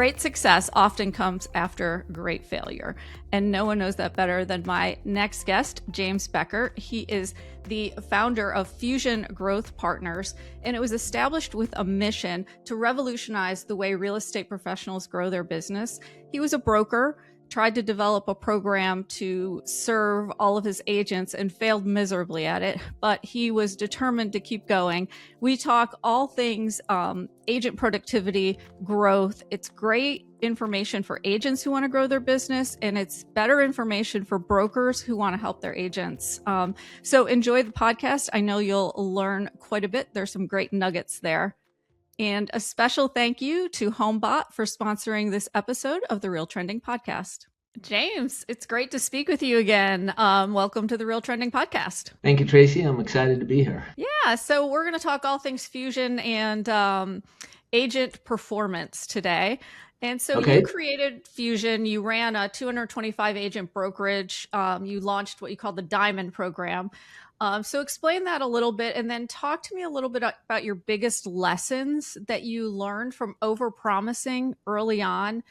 Great success often comes after great failure. And no one knows that better than my next guest, James Becker. He is the founder of Fusion Growth Partners, and it was established with a mission to revolutionize the way real estate professionals grow their business. He was a broker, tried to develop a program to serve all of his agents and failed miserably at it, but he was determined to keep going. We talk all things agent productivity, growth. It's great information for agents who want to grow their business, and it's better information for brokers who want to help their agents. So enjoy the podcast. I know you'll learn quite a bit. There's some great nuggets there. And a special thank you to HomeBot for sponsoring this episode of the RealTrending Podcast. James, it's great to speak with you again. Welcome to the RealTrending Podcast. Thank you, Tracey. I'm excited to be here. Yeah, so we're going to talk all things Fusion and agent performance today. And so You created Fusion. You ran a 225 agent brokerage. You launched what you call the Diamond program. So explain that a little bit, and then talk to me a little bit about your biggest lessons that you learned from overpromising early on,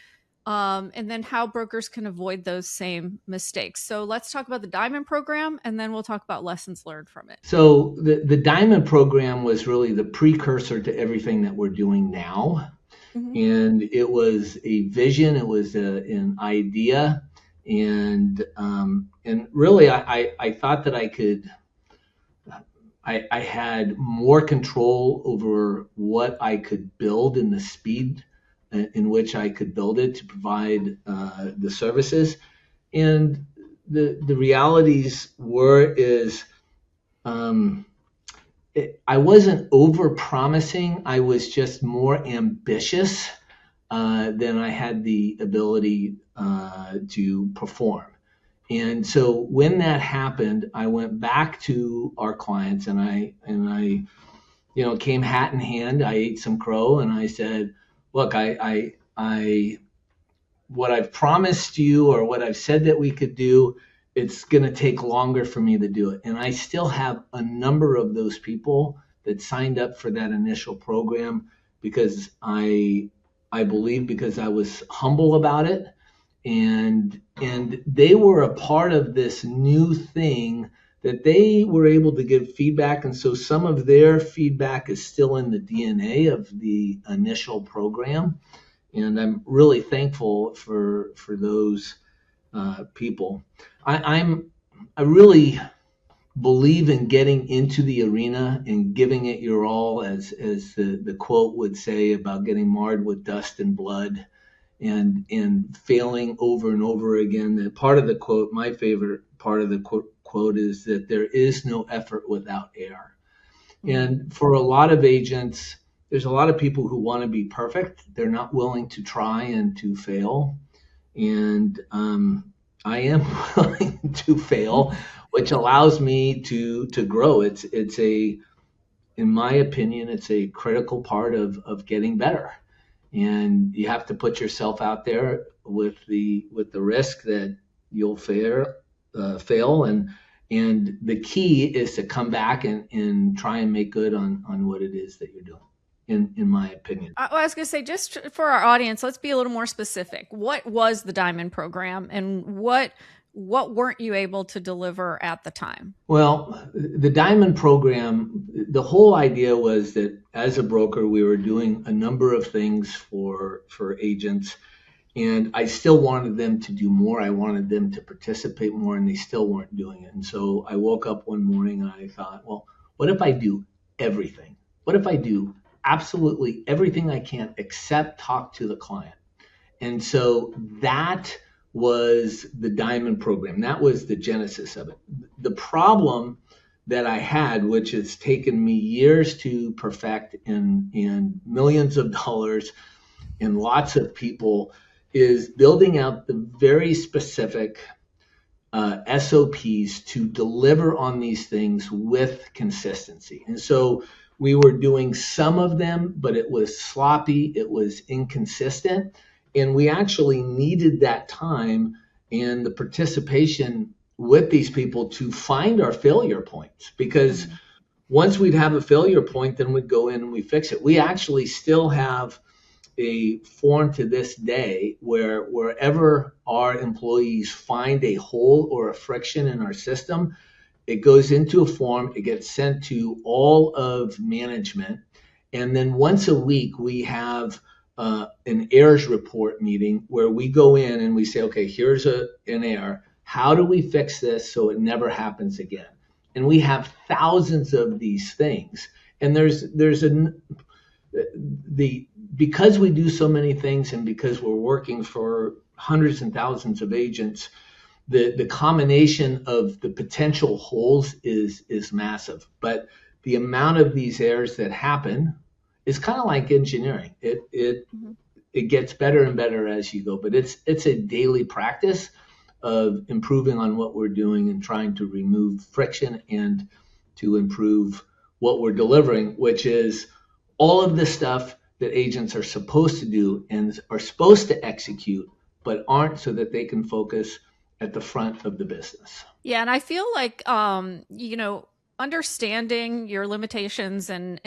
and then how brokers can avoid those same mistakes. So let's talk about the Diamond program, and then we'll talk about lessons learned from it. So the Diamond program was really the precursor to everything that we're doing now. Mm-hmm. And it was a vision, it was an idea, and really I thought that I had more control over what I could build and the speed in which I could build it to provide the services. And the realities I wasn't over promising. I was just more ambitious than I had the ability to perform. And so when that happened, I went back to our clients and I came hat in hand. I ate some crow and I said, look, what I've promised you or what I've said that we could do, it's going to take longer for me to do it. And I still have a number of those people that signed up for that initial program because I believe because I was humble about it. And they were a part of this new thing that they were able to give feedback. And so some of their feedback is still in the DNA of the initial program. And I'm really thankful for those people. I really believe in getting into the arena and giving it your all, as the quote would say about getting marred with dust and blood. And failing over and over again. The part of the quote, my favorite part of the quote is that there is no effort without error. And for a lot of agents, there's a lot of people who want to be perfect. They're not willing to try and to fail. And I am willing to fail, which allows me to grow. It's in my opinion, it's a critical part of getting better. And you have to put yourself out there with the risk that you'll fail. And the key is to come back and try and make good on what it is that you're doing, in my opinion. I was going to say, just for our audience, let's be a little more specific. What was the Diamond program, and what weren't you able to deliver at the time? Well, the Diamond program, the whole idea was that as a broker, we were doing a number of things for agents, and I still wanted them to do more. I wanted them to participate more, and they still weren't doing it. And so I woke up one morning and I thought, well, what if I do everything? What if I do absolutely everything I can except talk to the client? And so that was the Diamond program. That was the genesis of it. The problem that I had, which has taken me years to perfect and millions of dollars and lots of people, is building out the very specific SOPs to deliver on these things with consistency. And so we were doing some of them, but it was sloppy, it was inconsistent. And we actually needed that time and the participation with these people to find our failure points, because once we'd have a failure point, then we'd go in and we fix it. We actually still have a form to this day where wherever our employees find a hole or a friction in our system, it goes into a form, it gets sent to all of management. And then once a week, we have an errors report meeting where we go in and we say, okay, here's an error. How do we fix this so it never happens again? And we have thousands of these things. And because we do so many things and because we're working for hundreds and thousands of agents, the combination of the potential holes is massive. But the amount of these errors that happen is kind of like engineering. It gets better and better as you go, but it's a daily practice of improving on what we're doing and trying to remove friction and to improve what we're delivering, which is all of the stuff that agents are supposed to do and are supposed to execute, but aren't, so that they can focus at the front of the business. Yeah. And I feel like, understanding your limitations and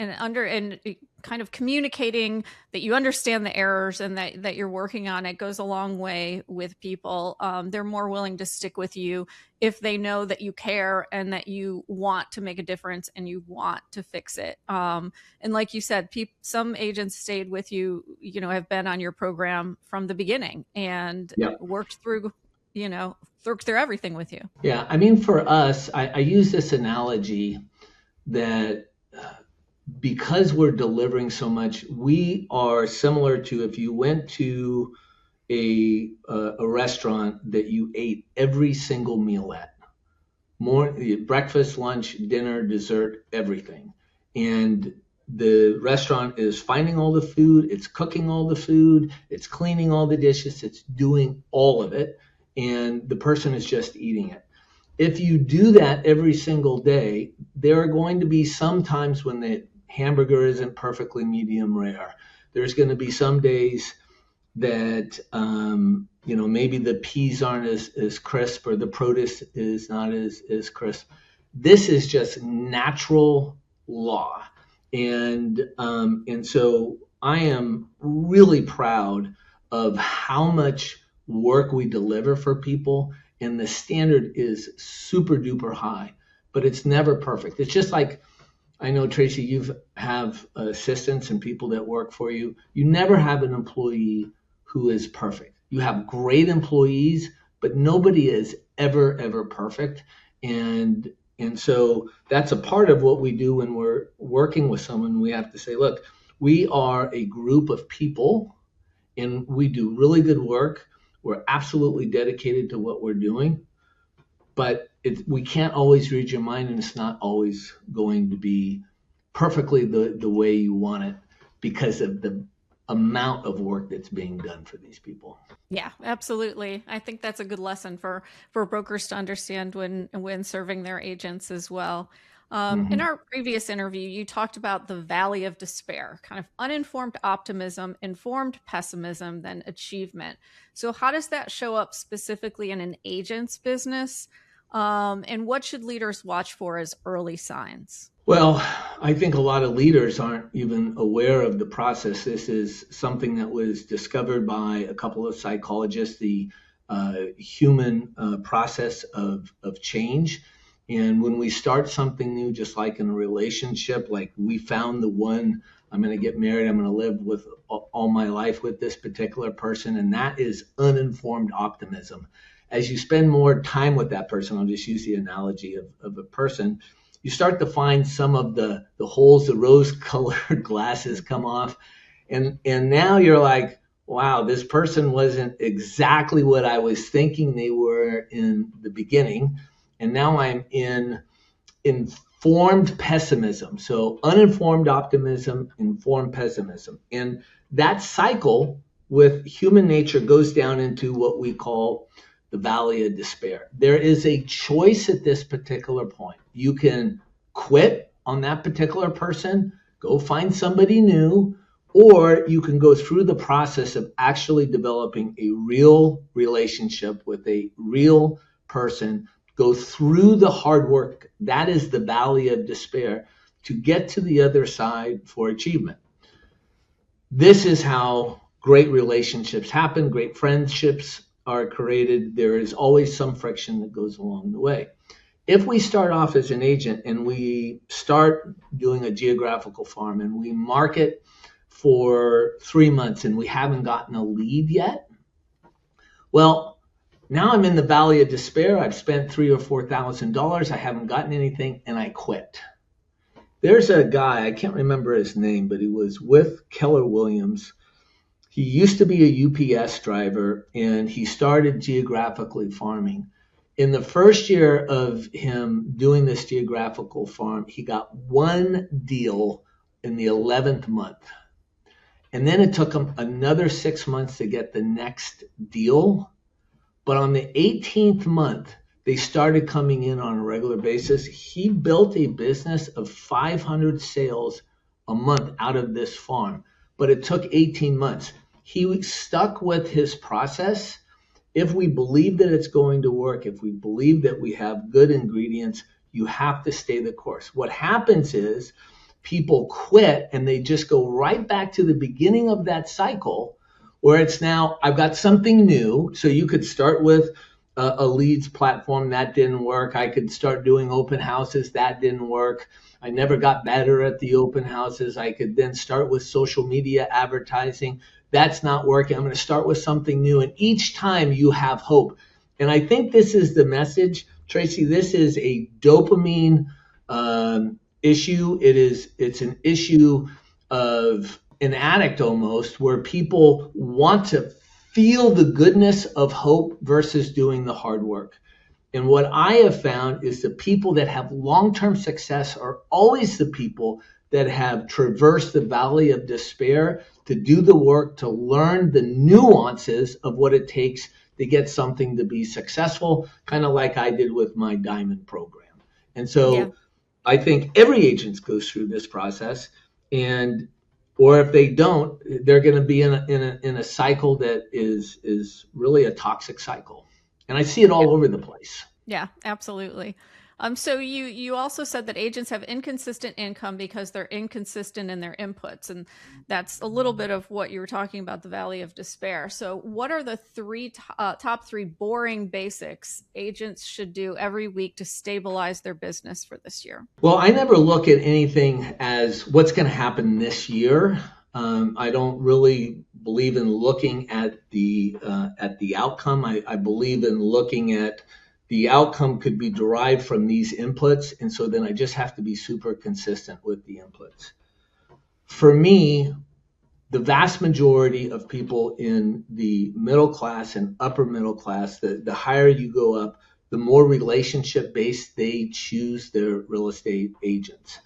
kind of communicating that you understand the errors and that you're working on it goes a long way with people. They're more willing to stick with you if they know that you care and that you want to make a difference and you want to fix it. And like you said, some agents stayed with you, have been on your program from the beginning and worked through everything with you. Yeah. I mean, for us, I use this analogy that because we're delivering so much, we are similar to if you went to a restaurant that you ate every single meal at. Breakfast, lunch, dinner, dessert, everything. And the restaurant is finding all the food, it's cooking all the food, it's cleaning all the dishes, it's doing all of it. And the person is just eating it. If you do that every single day, there are going to be some times when the hamburger isn't perfectly medium rare. There's going to be some days that, maybe the peas aren't as crisp or the produce is not as crisp. This is just natural law. And so I am really proud of how much work we deliver for people, and the standard is super duper high, but it's never perfect. It's just like, I know, Tracey, you have assistants and people that work for you. You never have an employee who is perfect. You have great employees, but nobody is ever perfect. And so that's a part of what we do when we're working with someone. We have to say, look, we are a group of people and we do really good work. We're absolutely dedicated to what we're doing, but we can't always read your mind, and it's not always going to be perfectly the way you want it because of the amount of work that's being done for these people. Yeah, absolutely. I think that's a good lesson for brokers to understand when serving their agents as well. In our previous interview, you talked about the valley of despair, kind of uninformed optimism, informed pessimism, then achievement. So how does that show up specifically in an agent's business? And what should leaders watch for as early signs? Well, I think a lot of leaders aren't even aware of the process. This is something that was discovered by a couple of psychologists, the human process of change. And when we start something new, just like in a relationship, like we found the one, I'm going to get married, I'm going to live with all my life with this particular person, and that is uninformed optimism. As you spend more time with that person, I'll just use the analogy of a person, you start to find some of the holes, the rose-colored glasses come off, and now you're like, wow, this person wasn't exactly what I was thinking they were in the beginning. And now I'm in informed pessimism. So uninformed optimism, informed pessimism. And that cycle with human nature goes down into what we call the valley of despair. There is a choice at this particular point. You can quit on that particular person, go find somebody new, or you can go through the process of actually developing a real relationship with a real person, go through the hard work. That is the valley of despair to get to the other side for achievement. This is how great relationships happen, great friendships are created. There is always some friction that goes along the way. If we start off as an agent and we start doing a geographical farm and we market for 3 months and we haven't gotten a lead yet, well, now I'm in the valley of despair. I've spent $3,000 or $4,000. I haven't gotten anything, and I quit. There's a guy, I can't remember his name, but he was with Keller Williams. He used to be a UPS driver, and he started geographically farming. In the first year of him doing this geographical farm, he got one deal in the 11th month. And then it took him another 6 months to get the next deal. But on the 18th month, they started coming in on a regular basis. He built a business of 500 sales a month out of this farm, but it took 18 months. He stuck with his process. If we believe that it's going to work, if we believe that we have good ingredients, you have to stay the course. What happens is people quit and they just go right back to the beginning of that cycle where it's now, I've got something new. So you could start with a leads platform. That didn't work. I could start doing open houses. That didn't work. I never got better at the open houses. I could then start with social media advertising. That's not working. I'm going to start with something new. And each time you have hope. And I think this is the message, Tracey. This is a dopamine issue. It's an issue of an addict almost, where people want to feel the goodness of hope versus doing the hard work. And what I have found is the people that have long-term success are always the people that have traversed the valley of despair to do the work, to learn the nuances of what it takes to get something to be successful, kind of like I did with my diamond program. And so I think every agent goes through this process, or if they don't, they're going to be in a cycle that is really a toxic cycle. And I see it all over the place. Yeah, absolutely. So you also said that agents have inconsistent income because they're inconsistent in their inputs. And that's a little bit of what you were talking about, the valley of despair. So what are the top three boring basics agents should do every week to stabilize their business for this year? Well, I never look at anything as what's going to happen this year. I don't really believe in looking at the outcome. I believe in looking at the outcome could be derived from these inputs. And so then I just have to be super consistent with the inputs. For me, the vast majority of people in the middle class and upper middle class, the higher you go up, the more relationship-based they choose their real estate agents.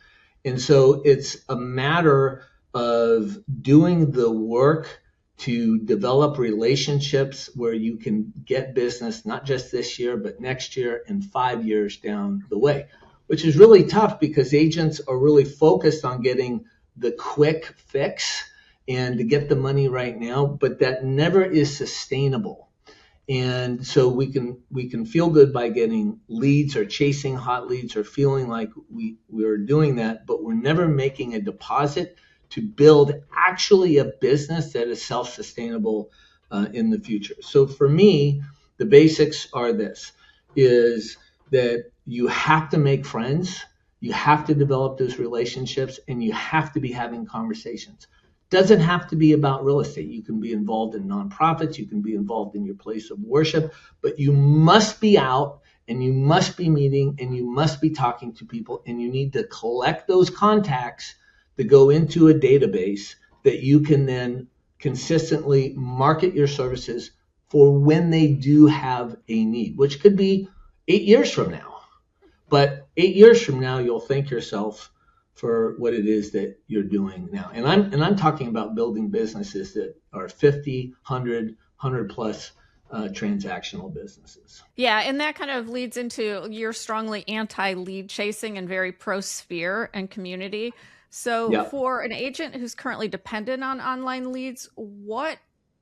And so it's a matter of doing the work to develop relationships where you can get business, not just this year, but next year and 5 years down the way, which is really tough because agents are really focused on getting the quick fix and to get the money right now, but that never is sustainable. And so we can feel good by getting leads or chasing hot leads or feeling like we're doing that, but we're never making a deposit to build actually a business that is self-sustainable in the future. So for me, the basics are this, is that you have to make friends, you have to develop those relationships, and you have to be having conversations. Doesn't have to be about real estate. You can be involved in nonprofits, you can be involved in your place of worship, but you must be out and you must be meeting and you must be talking to people, and you need to collect those contacts to go into a database that you can then consistently market your services for when they do have a need, which could be 8 years from now. But 8 years from now, you'll thank yourself for what it is that you're doing now. And I'm talking about building businesses that are 50, 100 plus transactional businesses. Yeah, and that kind of leads into you're strongly anti-lead chasing and very pro-sphere and community. So for an agent who's currently dependent on online leads, what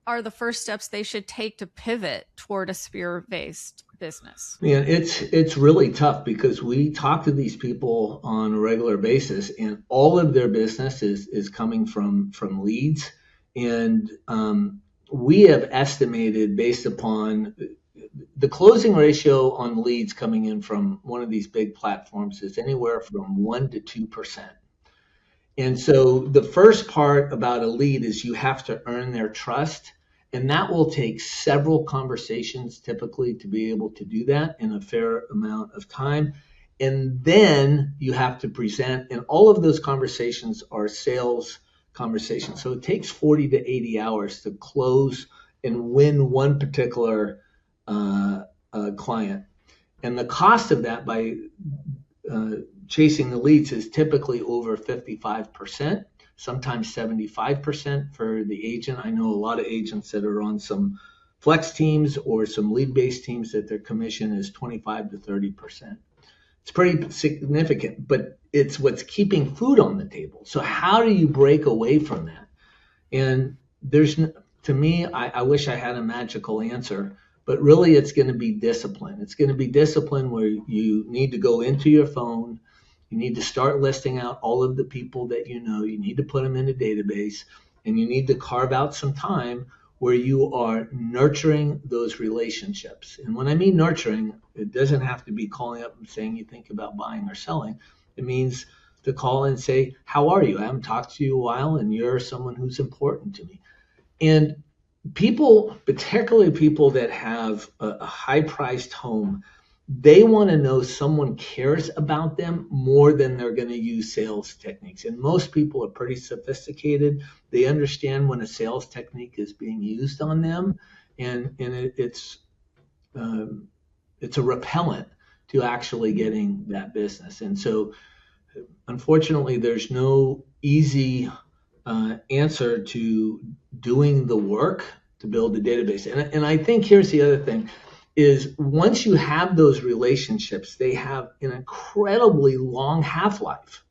are the first steps they should take to pivot toward a sphere-based business? Yeah, it's really tough because we talk to these people on a regular basis and all of their business is coming from leads. And we have estimated, based upon the closing ratio on leads coming in from one of these big platforms, is anywhere from 1% to 2%. And so the first part about a lead is you have to earn their trust. And that will take several conversations typically to be able to do that in a fair amount of time. And then you have to present, and all of those conversations are sales conversations. So it takes 40 to 80 hours to close and win one particular client. And the cost of that by chasing the leads is typically over 55%, sometimes 75% for the agent. I know a lot of agents that are on some flex teams or some lead-based teams that their commission is 25 to 30%. It's pretty significant, but it's what's keeping food on the table. So how do you break away from that? And to me, I wish I had a magical answer, but really it's going to be discipline. It's going to be discipline where you need to go into your phone. You need to start listing out all of the people that you know. You need to put them in a database, and you need to carve out some time where you are nurturing those relationships. And when I mean nurturing, it doesn't have to be calling up and saying you think about buying or selling. It means to call and say, how are you? I haven't talked to you in a while, and you're someone who's important to me. And people, particularly people that have a high-priced home, they want to know someone cares about them more than they're going to use sales techniques. And most people are pretty sophisticated. They understand when a sales technique is being used on them, and it's a repellent to actually getting that business. And so, unfortunately, there's no easy answer to doing the work to build a database. And I think here's the other thing. Is once you have those relationships, they have an incredibly long half-life.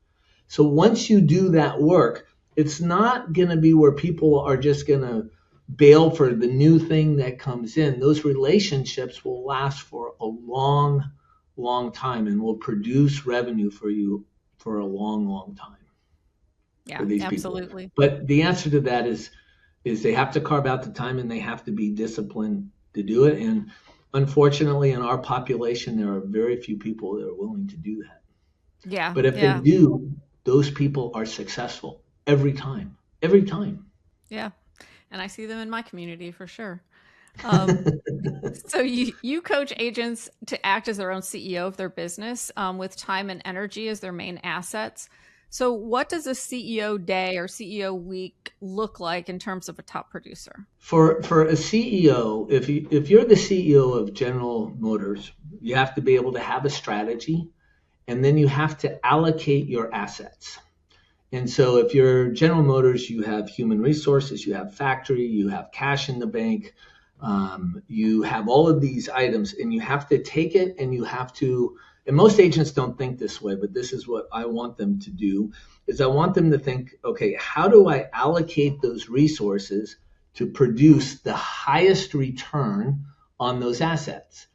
So once you do that work, it's not going to be where people are just going to bail for the new thing that comes in. Those relationships will last for a long, long time and will produce revenue for you for a long, long time. Yeah, for these absolutely. People. But the answer to that is they have to carve out the time and they have to be disciplined to do it. And unfortunately, in our population, there are very few people that are willing to do that. Yeah. But if they do, those people are successful every time. Every time. Yeah. And I see them in my community for sure. So you coach agents to act as their own CEO of their business with time and energy as their main assets. So what does a CEO day or CEO week look like in terms of a top producer? For a CEO, if you're the CEO of General Motors, you have to be able to have a strategy, and then you have to allocate your assets. And so if you're General Motors, you have human resources, you have factory, you have cash in the bank, you have all of these items, and you have to take it and you have to. And most agents don't think this way, but this is what I want them to do, is I want them to think, okay, how do I allocate those resources to produce the highest return on those assets?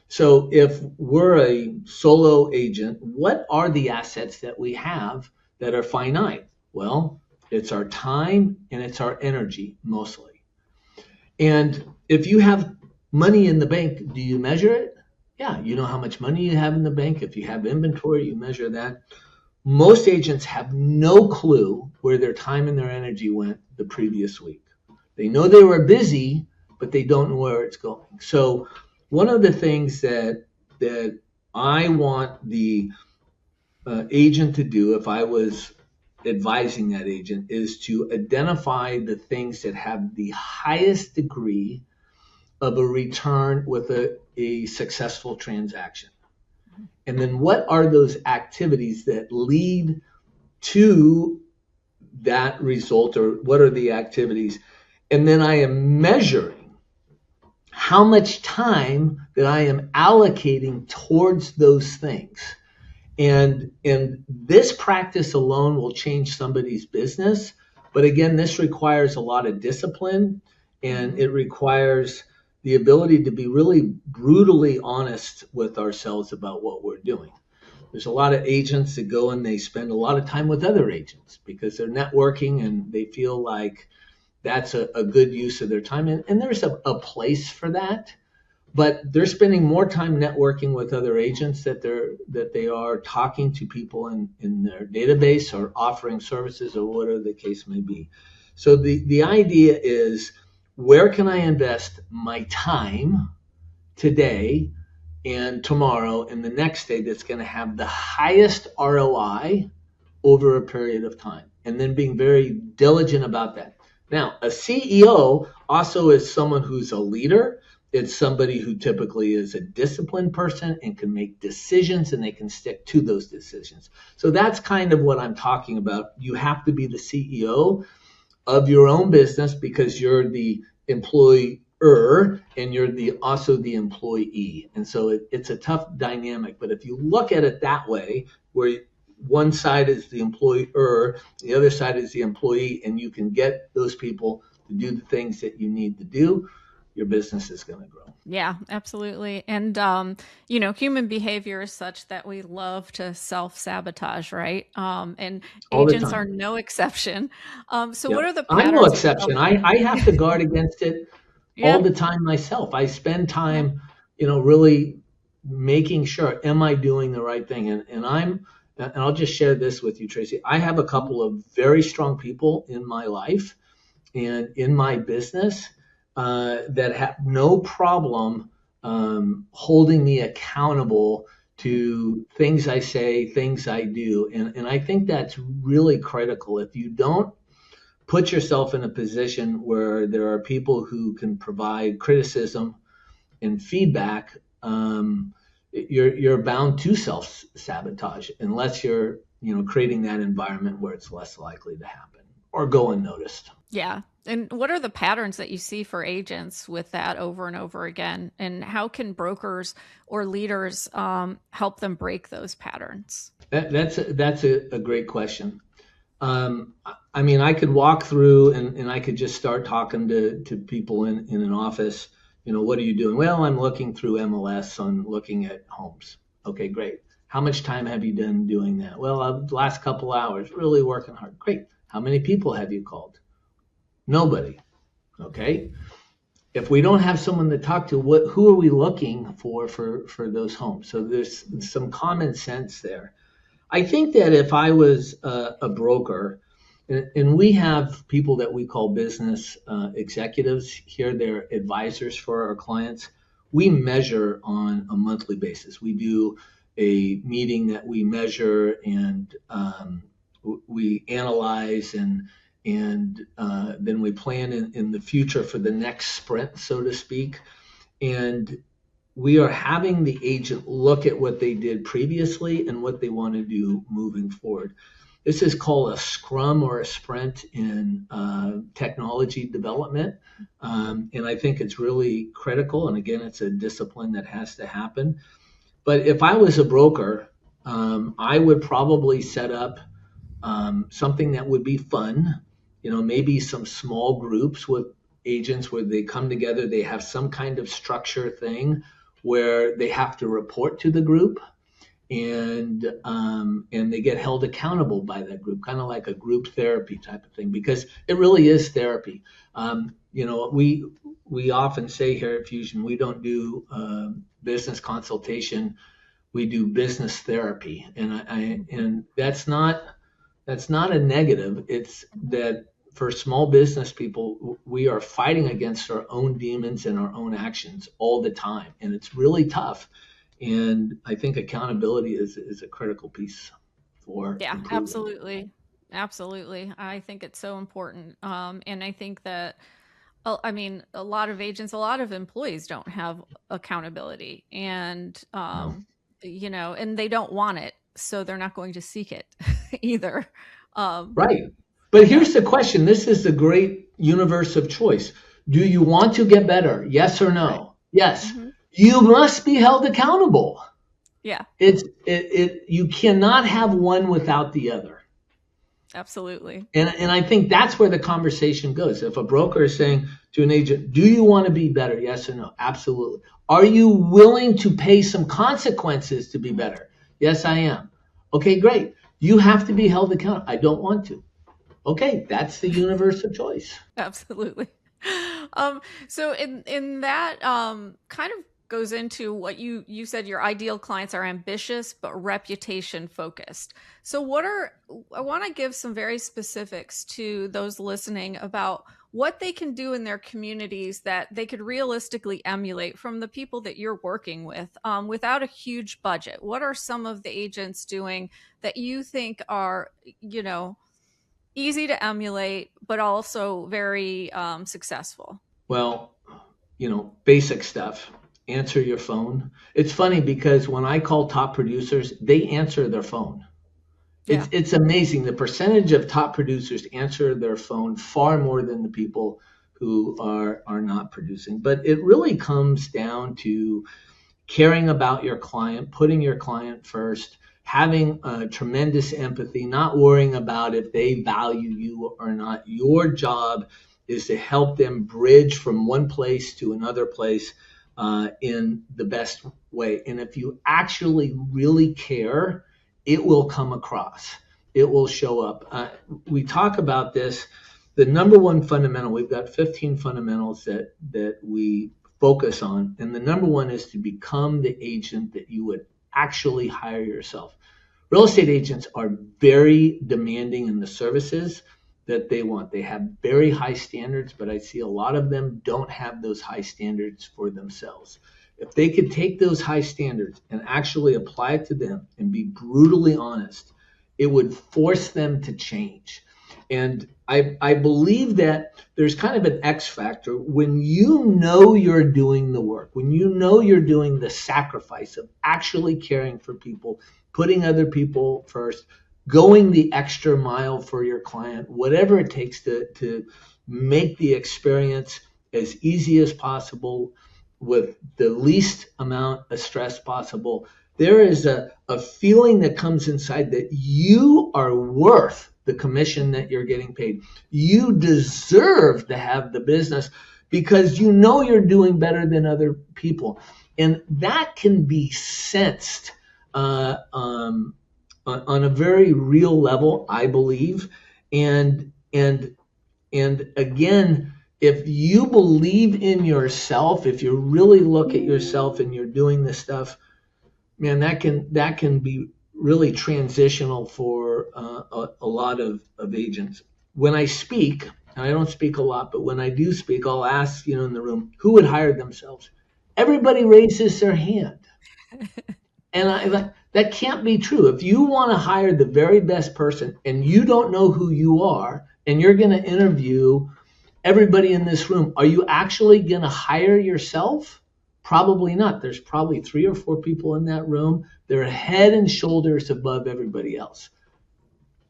So if we're a solo agent, what are the assets that we have that are finite? Well, it's our time and it's our energy mostly. And if you have money in the bank, do you measure it? Yeah, you know how much money you have in the bank. If you have inventory, you measure that. Most agents have no clue where their time and their energy went the previous week. They know they were busy, but they don't know where it's going. So one of the things that I want the agent to do, if I was advising that agent, is to identify the things that have the highest degree of a return with a successful transaction. And then what are those activities that lead to that result, or what are the activities? And then I am measuring how much time that I am allocating towards those things. And this practice alone will change somebody's business. But again, this requires a lot of discipline, and it requires the ability to be really brutally honest with ourselves about what we're doing. There's a lot of agents that go and they spend a lot of time with other agents because they're networking and they feel like that's a good use of their time. And there's a place for that. But they're spending more time networking with other agents that they are talking to people in their database or offering services or whatever the case may be. So the idea is, where can I invest my time today and tomorrow and the next day that's going to have the highest ROI over a period of time? And then being very diligent about that. Now, a CEO also is someone who's a leader. It's somebody who typically is a disciplined person and can make decisions, and they can stick to those decisions. So that's kind of what I'm talking about. You have to be the CEO of your own business because you're the employer and you're also the employee. And so it's a tough dynamic. But if you look at it that way, where one side is the employer, the other side is the employee, and you can get those people to do the things that you need to do, your business is going to grow. Yeah, absolutely. And, human behavior is such that we love to self-sabotage, right? And agents are no exception. So what are the patterns? I'm no exception. I have to guard against it all the time myself. I spend time, really making sure, am I doing the right thing? And I'll just share this with you, Tracey. I have a couple of very strong people in my life and in my business that have no problem holding me accountable to things I say, things I do. And I think that's really critical. If you don't put yourself in a position where there are people who can provide criticism and feedback, you're bound to self-sabotage unless you're creating that environment where it's less likely to happen or go unnoticed. Yeah. And what are the patterns that you see for agents with that over and over again? And how can brokers or leaders help them break those patterns? That's a great question. I could walk through and I could just start talking to people in an office. What are you doing? Well, I'm looking through MLS on looking at homes. Okay, great. How much time have you done doing that? Well, the last couple hours, really working hard. Great. How many people have you called? Nobody. Okay. If we don't have someone to talk to, who are we looking for those homes? So there's some common sense there. I think that if I was a broker, and we have people that we call business executives here, they're advisors for our clients. We measure on a monthly basis. We do a meeting that we measure and we analyze and then we plan in the future for the next sprint, so to speak. And we are having the agent look at what they did previously and what they want to do moving forward. This is called a scrum or a sprint in technology development. And I think it's really critical. And again, it's a discipline that has to happen. But if I was a broker, I would probably set up something that would be fun, maybe some small groups with agents where they come together, they have some kind of structure thing where they have to report to the group and they get held accountable by that group, kind of like a group therapy type of thing, because it really is therapy. We often say here at Fusion, we don't do business consultation, we do business therapy, and that's not a negative. It's that for small business people, we are fighting against our own demons and our own actions all the time. And it's really tough. And I think accountability is a critical piece for improvement. Absolutely. Absolutely. I think it's so important. And I think that, a lot of agents, a lot of employees don't have accountability and, and they don't want it. So they're not going to seek it either. Right. But here's the question. This is the great universe of choice. Do you want to get better? Yes or no? Right. Yes. Mm-hmm. You must be held accountable. Yeah. You cannot have one without the other. Absolutely. And I think that's where the conversation goes. If a broker is saying to an agent, do you want to be better? Yes or no? Absolutely. Are you willing to pay some consequences to be better? Yes, I am. Okay, great. You have to be held accountable. I don't want to. okay, that's the universe of choice. Absolutely. So in that kind of goes into what you said, your ideal clients are ambitious but reputation focused. So I want to give some very specifics to those listening about what they can do in their communities that they could realistically emulate from the people that you're working with without a huge budget. What are some of the agents doing that you think are, easy to emulate, but also very successful? Well, basic stuff. Answer your phone. It's funny because when I call top producers, they answer their phone. Yeah. It's amazing. The percentage of top producers answer their phone far more than the people who are not producing. But it really comes down to caring about your client, putting your client first, having tremendous empathy, not worrying about if they value you or not. Your job is to help them bridge from one place to another place in the best way. And if you actually really care, it will come across. It will show up. We talk about this. The number one fundamental, we've got 15 fundamentals that we focus on. And the number one is to become the agent that you would actually hire yourself. Real estate agents are very demanding in the services that they want. They have very high standards, but I see a lot of them don't have those high standards for themselves. If they could take those high standards and actually apply it to them and be brutally honest, it would force them to change. And I believe that there's kind of an X factor when you know you're doing the work, when you know you're doing the sacrifice of actually caring for people, putting other people first, going the extra mile for your client, whatever it takes to make the experience as easy as possible with the least amount of stress possible. There is a feeling that comes inside that you are worth the commission that you're getting paid. You deserve to have the business because you know you're doing better than other people. And that can be sensed on a very real level, I believe. And again, if you believe in yourself, if you really look at yourself and you're doing this stuff, man, that can be really transitional for a lot of agents. When I speak, and I don't speak a lot, but when I do speak, I'll ask, in the room, who would hire themselves? Everybody raises their hand. And that can't be true. If you want to hire the very best person and you don't know who you are and you're going to interview everybody in this room, are you actually going to hire yourself? Probably not. There's probably 3 or 4 people in that room. They're head and shoulders above everybody else.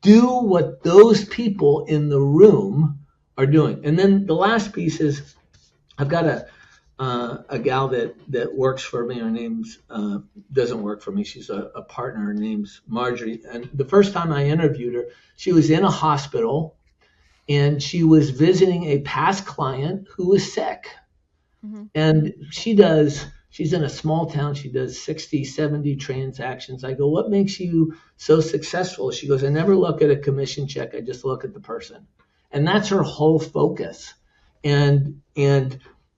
Do what those people in the room are doing. And then the last piece is, I've got a gal that works for me. Her name's doesn't work for me. She's a partner. Her name's Marjorie. And the first time I interviewed her, she was in a hospital and she was visiting a past client who was sick. Mm-hmm. And she's in a small town. She does 60, 70 transactions. I go, what makes you so successful? She goes, I never look at a commission check. I just look at the person. And that's her whole focus. And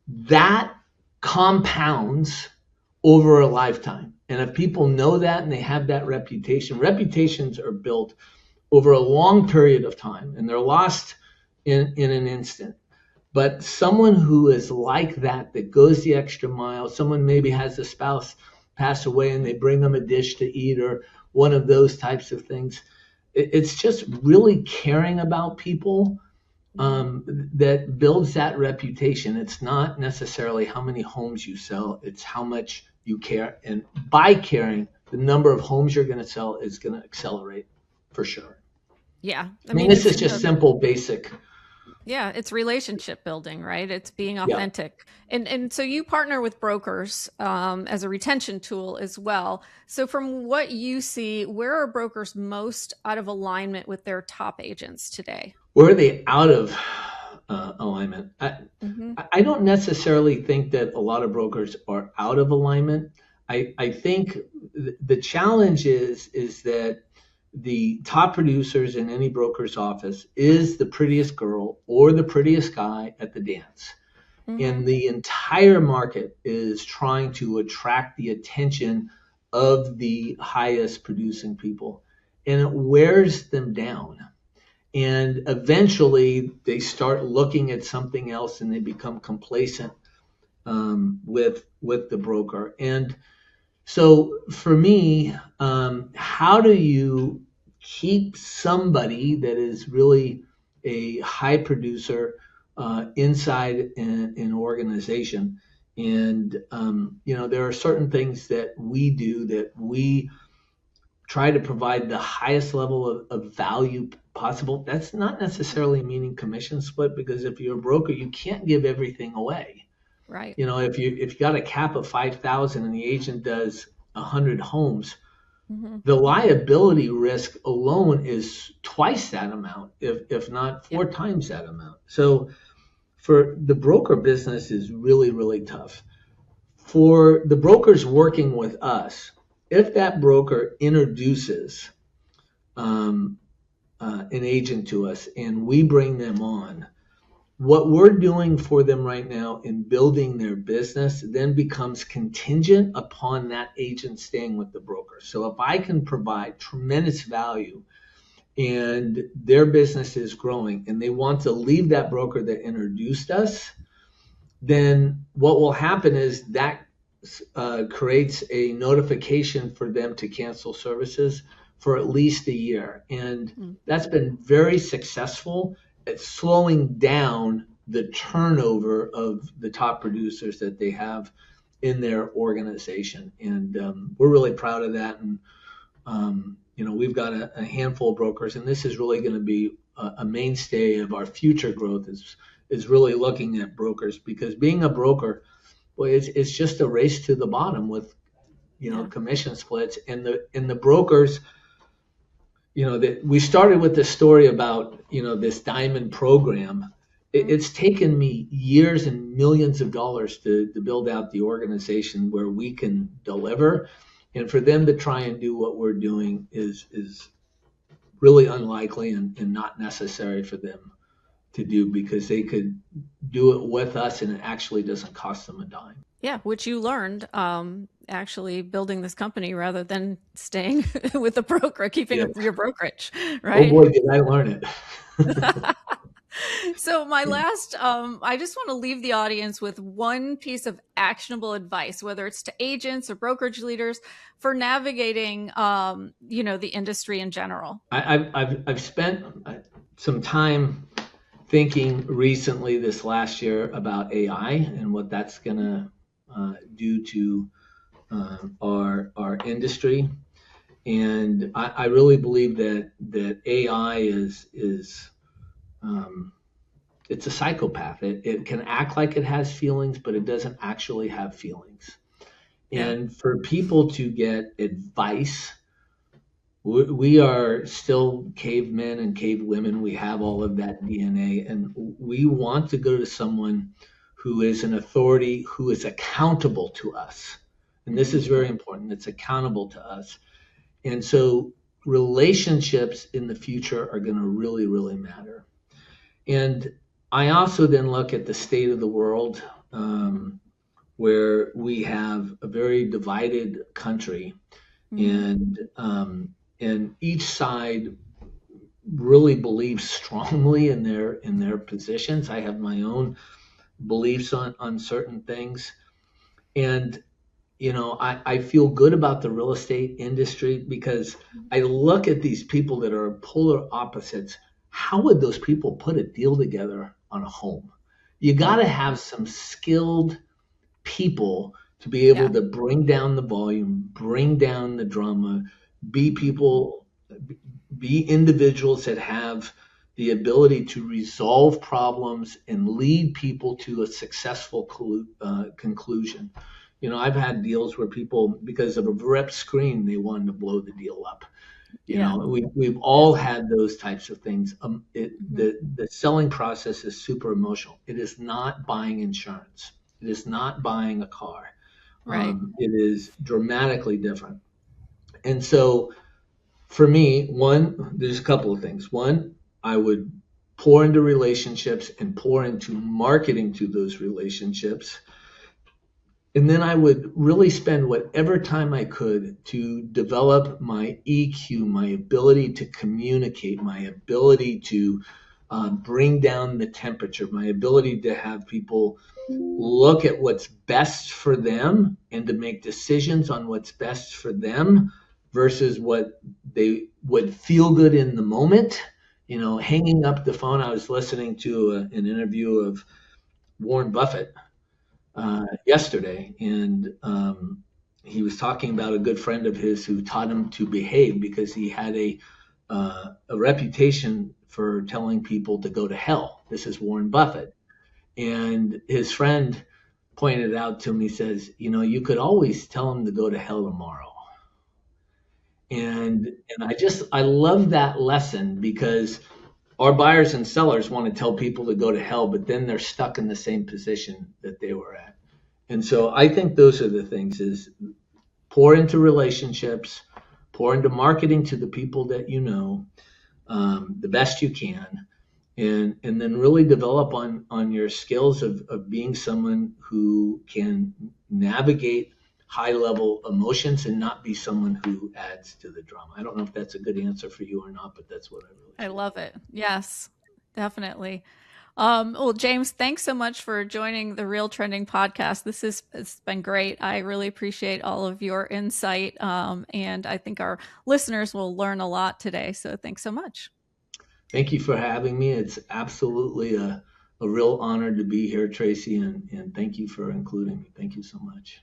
that compounds over a lifetime. And if people know that and they have that reputation, reputations are built over a long period of time and they're lost in an instant. But someone who is like that goes the extra mile, someone maybe has a spouse pass away and they bring them a dish to eat or one of those types of things. It's just really caring about people that builds that reputation. It's not necessarily how many homes you sell, it's how much you care. And by caring, the number of homes you're going to sell is going to accelerate for sure. Yeah. I mean this is just simple, basic. Yeah, it's relationship building, right? It's being authentic. Yeah. And so you partner with brokers as a retention tool as well. So from what you see, where are brokers most out of alignment with their top agents today? Where are they out of alignment? I don't necessarily think that a lot of brokers are out of alignment. I think the challenge is that the top producers in any broker's office is the prettiest girl or the prettiest guy at the dance. And the entire market is trying to attract the attention of the highest producing people. And it wears them down. And eventually they start looking at something else and they become complacent with the broker. And so for me, how do you keep somebody that is really a high producer inside an organization? And there are certain things that we do that we try to provide the highest level of value possible. That's not necessarily meaning commission split, because if you're a broker, you can't give everything away. Right. If you got a cap of 5,000 and the agent does 100 homes, the liability risk alone is twice that amount, if not four times that amount. So for the broker business is really, really tough. For the brokers working with us, if that broker introduces an agent to us and we bring them on, what we're doing for them right now in building their business then becomes contingent upon that agent staying with the broker. So if I can provide tremendous value and their business is growing and they want to leave that broker that introduced us, then what will happen is that creates a notification for them to cancel services for at least a year. And that's been very successful at slowing down the turnover of the top producers that they have in their organization. And we're really proud of that. And, we've got a handful of brokers, and this is really going to be a mainstay of our future growth is really looking at brokers, because being a broker, well, it's just a race to the bottom with, commission splits and the brokers. That we started with this story about, this diamond program. It's taken me years and millions of dollars to build out the organization where we can deliver. And for them to try and do what we're doing is really unlikely and not necessary for them to do, because they could do it with us and it actually doesn't cost them a dime. Yeah, which you learned actually building this company rather than staying with the broker, keeping your brokerage, right? Oh boy, did I learn it. So my last, I just want to leave the audience with one piece of actionable advice, whether it's to agents or brokerage leaders, for navigating, the industry in general. I've spent some time thinking recently this last year about AI and what that's going to do to our industry. And I really believe that AI is it's a psychopath. It can act like it has feelings, but it doesn't actually have feelings. And for people to get advice, we are still cavemen and cavewomen. We have all of that DNA, and we want to go to someone who is an authority, who is accountable to us. And this is very important. It's accountable to us. And so relationships in the future are going to really, really matter. And I also then look at the state of the world, where we have a very divided country, and each side really believes strongly in their positions. I have my own beliefs on certain things, and I feel good about the real estate industry because I look at these people that are polar opposites. How would those people put a deal together on a home? You got to have some skilled people to be able to bring down the volume, bring down the drama, be individuals that have the ability to resolve problems and lead people to a successful conclusion. I've had deals where people, because of a rep screen, they wanted to blow the deal up. We've all had those types of things. The selling process is super emotional. It is not buying insurance. It is not buying a car. Right. It is dramatically different. And so For me, there's a couple of things. One, I would pour into relationships and pour into marketing to those relationships. And then I would really spend whatever time I could to develop my EQ, my ability to communicate, my ability to bring down the temperature, my ability to have people look at what's best for them and to make decisions on what's best for them versus what they would feel good in the moment. Hanging up the phone, I was listening to an interview of Warren Buffett yesterday, and he was talking about a good friend of his who taught him to behave because he had a reputation for telling people to go to hell. This is Warren Buffett, and his friend pointed out to him. He says, you could always tell him to go to hell tomorrow. And I love that lesson because our buyers and sellers want to tell people to go to hell, but then they're stuck in the same position that they were at. And so I think those are the things: is pour into relationships, pour into marketing to the people that you know, the best you can, and then really develop on your skills of being someone who can navigate high level emotions and not be someone who adds to the drama. I don't know if that's a good answer for you or not, but that's what I really I love it. Yes, definitely. Well, James, thanks so much for joining the RealTrending Podcast. It's been great. I really appreciate all of your insight. And I think our listeners will learn a lot today. So thanks so much. Thank you for having me. It's absolutely a real honor to be here, Tracey, and thank you for including me. Thank you so much.